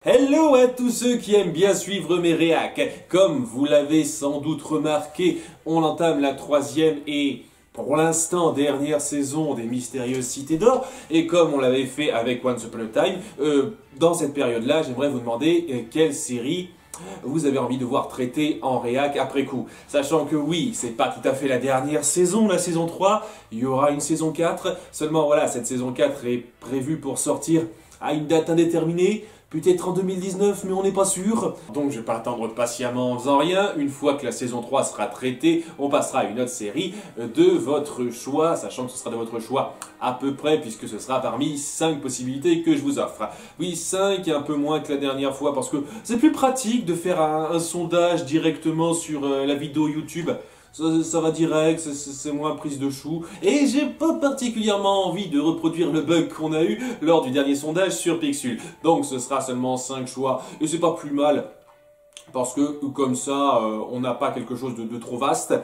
Hello à tous ceux qui aiment bien suivre mes réacs. Comme vous l'avez sans doute remarqué, on entame la troisième et pour l'instant dernière saison des Mystérieuses Cités d'Or. Et comme on l'avait fait avec Once Upon a Time, dans cette période-là, j'aimerais vous demander quelle série vous avez envie de voir traiter en réac après coup. Sachant que oui, c'est pas tout à fait la dernière saison, la saison 3, il y aura une saison 4. Seulement voilà, cette saison 4 est prévue pour sortir à une date indéterminée. Peut-être en 2019, mais on n'est pas sûr. Donc je vais pas attendre patiemment en faisant rien. Une fois que la saison 3 sera traitée, on passera à une autre série de votre choix, sachant que ce sera de votre choix à peu près, puisque ce sera parmi 5 possibilités que je vous offre. Oui, 5 et un peu moins que la dernière fois, parce que c'est plus pratique de faire un sondage directement sur la vidéo YouTube. Ça va direct, c'est moins prise de chou. Et j'ai pas particulièrement envie de reproduire le bug qu'on a eu lors du dernier sondage sur Pixul. Donc ce sera seulement 5 choix. Et c'est pas plus mal. Parce que comme ça, on n'a pas quelque chose de trop vaste.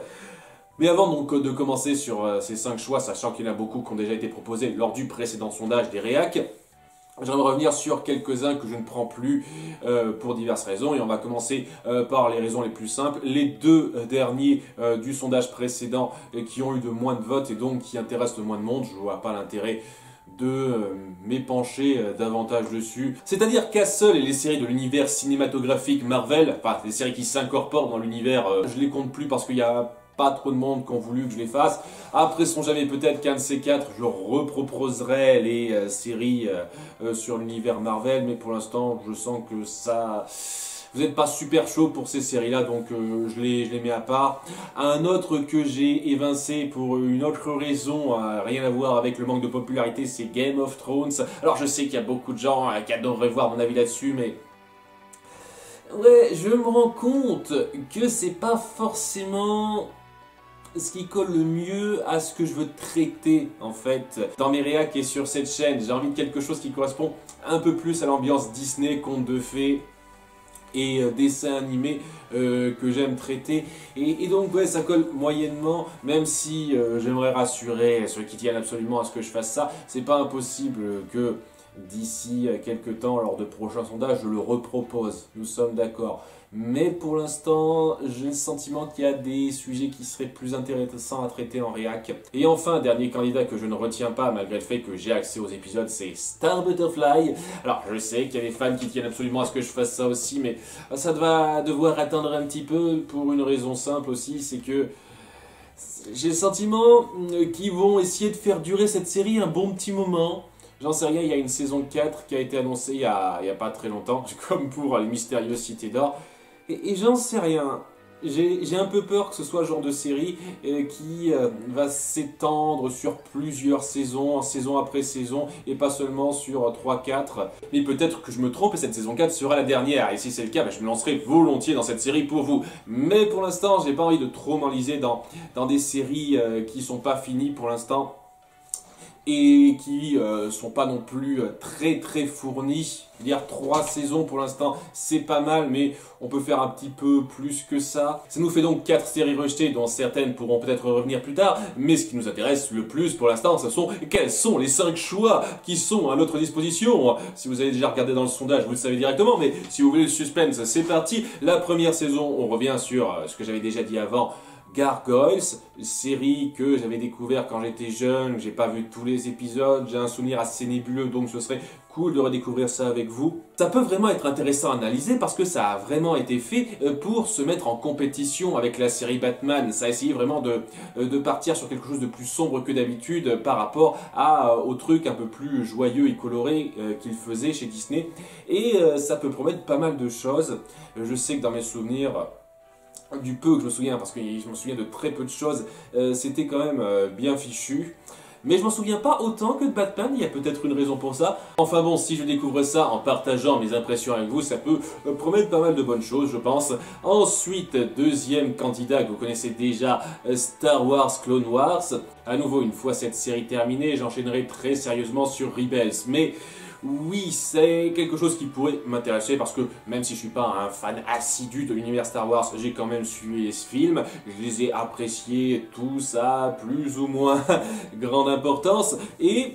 Mais avant donc de commencer sur ces 5 choix, sachant qu'il y en a beaucoup qui ont déjà été proposés lors du précédent sondage des réacs, j'aimerais revenir sur quelques-uns que je ne prends plus pour diverses raisons. Et on va commencer par les raisons les plus simples. Les deux derniers du sondage précédent qui ont eu de moins de votes et donc qui intéressent le moins de monde, je ne vois pas l'intérêt de m'épancher davantage dessus. C'est-à-dire Castle et les séries de l'univers cinématographique Marvel, enfin les séries qui s'incorporent dans l'univers, je les compte plus parce qu'il y a pas trop de monde qui ont voulu que je les fasse. Après, son jamais peut-être qu'un de ces 4, je reproposerai les séries sur l'univers Marvel, mais pour l'instant, je sens que ça... Vous n'êtes pas super chaud pour ces séries-là, donc je les mets à part. Un autre que j'ai évincé pour une autre raison, rien à voir avec le manque de popularité, c'est Game of Thrones. Alors je sais qu'il y a beaucoup de gens qui adoreraient voir mon avis là-dessus, mais... ouais, je me rends compte que c'est pas forcément ce qui colle le mieux à ce que je veux traiter en fait dans mes réacs et sur cette chaîne. J'ai envie de quelque chose qui correspond un peu plus à l'ambiance Disney, contes de fées et dessins animés que j'aime traiter. Et donc ouais, ça colle moyennement, même si j'aimerais rassurer ceux qui tiennent absolument à ce que je fasse ça. C'est pas impossible que d'ici quelques temps, lors de prochains sondages, je le repropose. Nous sommes d'accord. Mais pour l'instant, j'ai le sentiment qu'il y a des sujets qui seraient plus intéressants à traiter en réac. Et enfin, dernier candidat que je ne retiens pas, malgré le fait que j'ai accès aux épisodes, c'est Star Butterfly. Alors, je sais qu'il y a des fans qui tiennent absolument à ce que je fasse ça aussi, mais ça va devoir attendre un petit peu pour une raison simple aussi, c'est que j'ai le sentiment qu'ils vont essayer de faire durer cette série un bon petit moment. J'en sais rien, il y a une saison 4 qui a été annoncée il y a pas très longtemps, comme pour les Mystérieuses Cités d'Or. Et j'en sais rien. J'ai un peu peur que ce soit le genre de série qui va s'étendre sur plusieurs saisons, saison après saison, et pas seulement sur 3-4. Mais peut-être que je me trompe et cette saison 4 sera la dernière. Et si c'est le cas, je me lancerai volontiers dans cette série pour vous. Mais pour l'instant, j'ai pas envie de trop m'enliser dans des séries qui sont pas finies pour l'instant. Et qui sont pas non plus très fournis. Dire 3 saisons pour l'instant, c'est pas mal, mais on peut faire un petit peu plus que ça. Ça nous fait donc 4 séries rejetées, dont certaines pourront peut-être revenir plus tard, mais ce qui nous intéresse le plus pour l'instant, ce sont quels sont les 5 choix qui sont à notre disposition. Si vous avez déjà regardé dans le sondage, vous le savez directement, mais si vous voulez le suspense, c'est parti. La première saison, on revient sur ce que j'avais déjà dit avant, Gargoyles, série que j'avais découvert quand j'étais jeune, j'ai pas vu tous les épisodes, j'ai un souvenir assez nébuleux, donc ce serait cool de redécouvrir ça avec vous. Ça peut vraiment être intéressant à analyser parce que ça a vraiment été fait pour se mettre en compétition avec la série Batman. Ça a essayé vraiment de partir sur quelque chose de plus sombre que d'habitude par rapport aux trucs un peu plus joyeux et colorés qu'il faisait chez Disney. Et ça peut promettre pas mal de choses. Je sais que dans mes souvenirs... du peu que je me souviens, parce que je me souviens de très peu de choses, c'était quand même bien fichu. Mais je m'en souviens pas autant que de Batman, il y a peut-être une raison pour ça. Enfin bon, si je découvre ça en partageant mes impressions avec vous, ça peut promettre pas mal de bonnes choses, je pense. Ensuite, deuxième candidat que vous connaissez déjà, Star Wars Clone Wars. À nouveau, une fois cette série terminée, j'enchaînerai très sérieusement sur Rebels. Mais... oui, c'est quelque chose qui pourrait m'intéresser parce que même si je suis pas un fan assidu de l'univers Star Wars, j'ai quand même suivi ce film, je les ai appréciés tous à plus ou moins grande importance et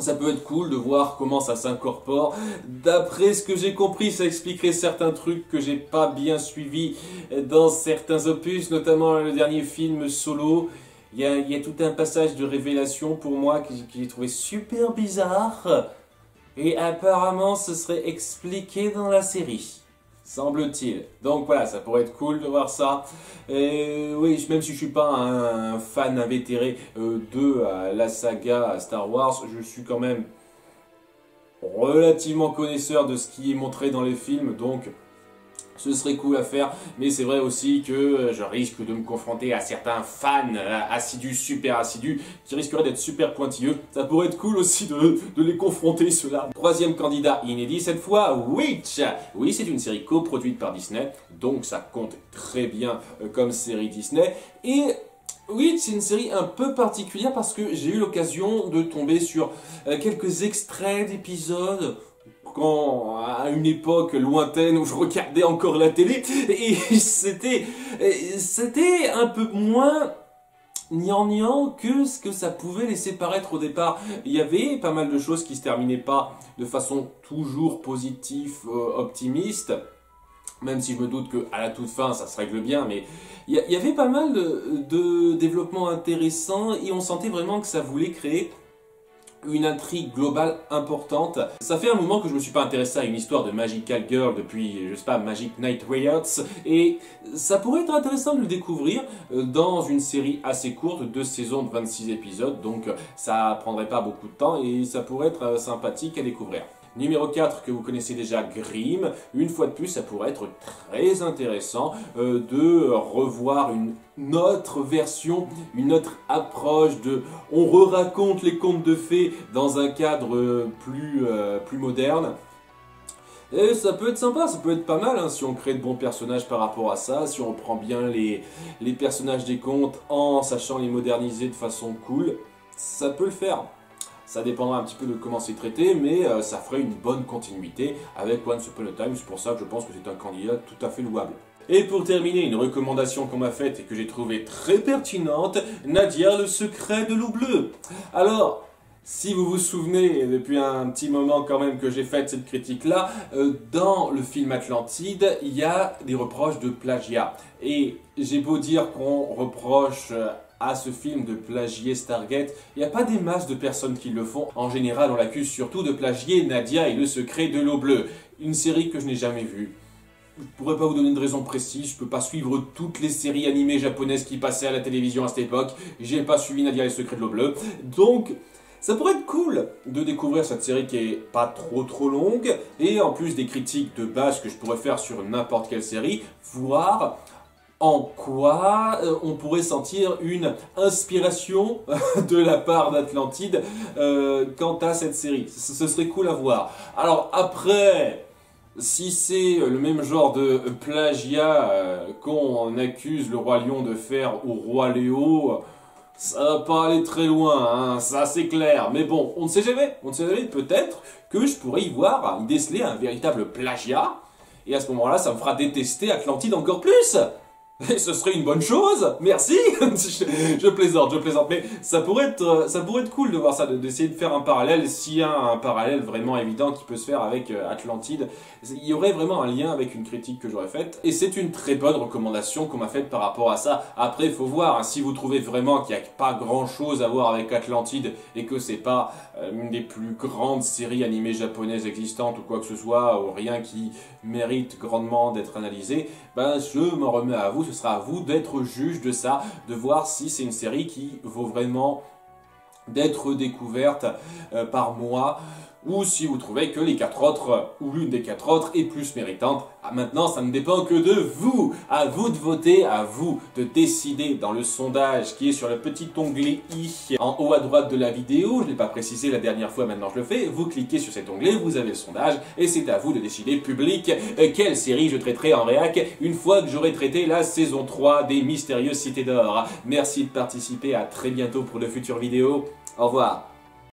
Ça peut être cool de voir comment ça s'incorpore. D'après ce que j'ai compris, ça expliquerait certains trucs que j'ai pas bien suivis dans certains opus, notamment le dernier film Solo. Il y a tout un passage de révélation pour moi que j'ai trouvé super bizarre. Et apparemment, ce serait expliqué dans la série. Semble-t-il. Donc voilà, ça pourrait être cool de voir ça. Et oui, même si je suis pas un fan invétéré de la saga Star Wars, je suis quand même relativement connaisseur de ce qui est montré dans les films, donc ce serait cool à faire, mais c'est vrai aussi que je risque de me confronter à certains fans assidus, super assidus, qui risqueraient d'être super pointilleux. Ça pourrait être cool aussi de les confronter, ceux-là. Troisième candidat inédit, cette fois, Witch. Oui, c'est une série coproduite par Disney, donc ça compte très bien comme série Disney. Et Witch, c'est une série un peu particulière parce que j'ai eu l'occasion de tomber sur quelques extraits d'épisodes à une époque lointaine où je regardais encore la télé, et c'était un peu moins gnangnan que ce que ça pouvait laisser paraître au départ. Il y avait pas mal de choses qui se terminaient pas de façon toujours positive, optimiste, même si je me doute qu'à la toute fin ça se règle bien, mais il y avait pas mal de développements intéressants, et on sentait vraiment que ça voulait créer une intrigue globale importante. Ça fait un moment que je me suis pas intéressé à une histoire de Magical Girl depuis, je sais pas, Magic Knight Riots, et ça pourrait être intéressant de le découvrir dans une série assez courte, 2 saisons de 26 épisodes, donc ça prendrait pas beaucoup de temps et ça pourrait être sympathique à découvrir. Numéro 4, que vous connaissez déjà, Grimm. Une fois de plus, ça pourrait être très intéressant de revoir une autre version, une autre approche de... On re-raconte les contes de fées dans un cadre plus moderne. Et ça peut être sympa, ça peut être pas mal hein, si on crée de bons personnages par rapport à ça, si on prend bien les personnages des contes en sachant les moderniser de façon cool, ça peut le faire. Ça dépendra un petit peu de comment c'est traité, mais ça ferait une bonne continuité avec Once Upon a Time. C'est pour ça que je pense que c'est un candidat tout à fait louable. Et pour terminer, une recommandation qu'on m'a faite et que j'ai trouvée très pertinente, Nadia, le secret de l'eau bleue. Alors, si vous vous souvenez, depuis un petit moment quand même que j'ai fait cette critique-là, dans le film Atlantide, il y a des reproches de plagiat. Et j'ai beau dire qu'on reproche à ce film de plagier Stargate, il n'y a pas des masses de personnes qui le font. En général, on l'accuse surtout de plagier Nadia et le secret de l'eau bleue. Une série que je n'ai jamais vue. Je ne pourrais pas vous donner une raison précise, je ne peux pas suivre toutes les séries animées japonaises qui passaient à la télévision à cette époque. J'ai pas suivi Nadia et le secret de l'eau bleue. Donc, ça pourrait être cool de découvrir cette série qui est pas trop longue, et en plus des critiques de base que je pourrais faire sur n'importe quelle série, voir en quoi on pourrait sentir une inspiration de la part d'Atlantide quant à cette série. Ce serait cool à voir. Alors après, si c'est le même genre de plagiat qu'on accuse le Roi Lion de faire au Roi Léo, ça va pas aller très loin, hein, ça c'est clair. Mais bon, on ne sait jamais, peut-être que je pourrais y voir, y déceler un véritable plagiat, et à ce moment-là, ça me fera détester Atlantide encore plus. Et ce serait une bonne chose, merci. je plaisante, mais ça pourrait être cool de voir ça, d'essayer de faire un parallèle, s'il y a un parallèle vraiment évident qui peut se faire avec Atlantide. Il y aurait vraiment un lien avec une critique que j'aurais faite, et c'est une très bonne recommandation qu'on m'a faite par rapport à ça. Après, il faut voir, hein, si vous trouvez vraiment qu'il n'y a pas grand chose à voir avec Atlantide, et que c'est pas une des plus grandes séries animées japonaises existantes ou quoi que ce soit, ou rien qui mérite grandement d'être analysé, ben je m'en remets à vous. Ce sera à vous d'être juge de ça, de voir si c'est une série qui vaut vraiment d'être découverte par moi, ou si vous trouvez que les 4 autres, ou l'une des 4 autres, est plus méritante. Maintenant, ça ne dépend que de vous. À vous de voter, à vous de décider dans le sondage qui est sur le petit onglet i en haut à droite de la vidéo. Je ne l'ai pas précisé la dernière fois, maintenant je le fais. Vous cliquez sur cet onglet, vous avez le sondage, et c'est à vous de décider public quelle série je traiterai en réac une fois que j'aurai traité la saison 3 des Mystérieuses Cités d'Or. Merci de participer, à très bientôt pour de futures vidéos. Au revoir.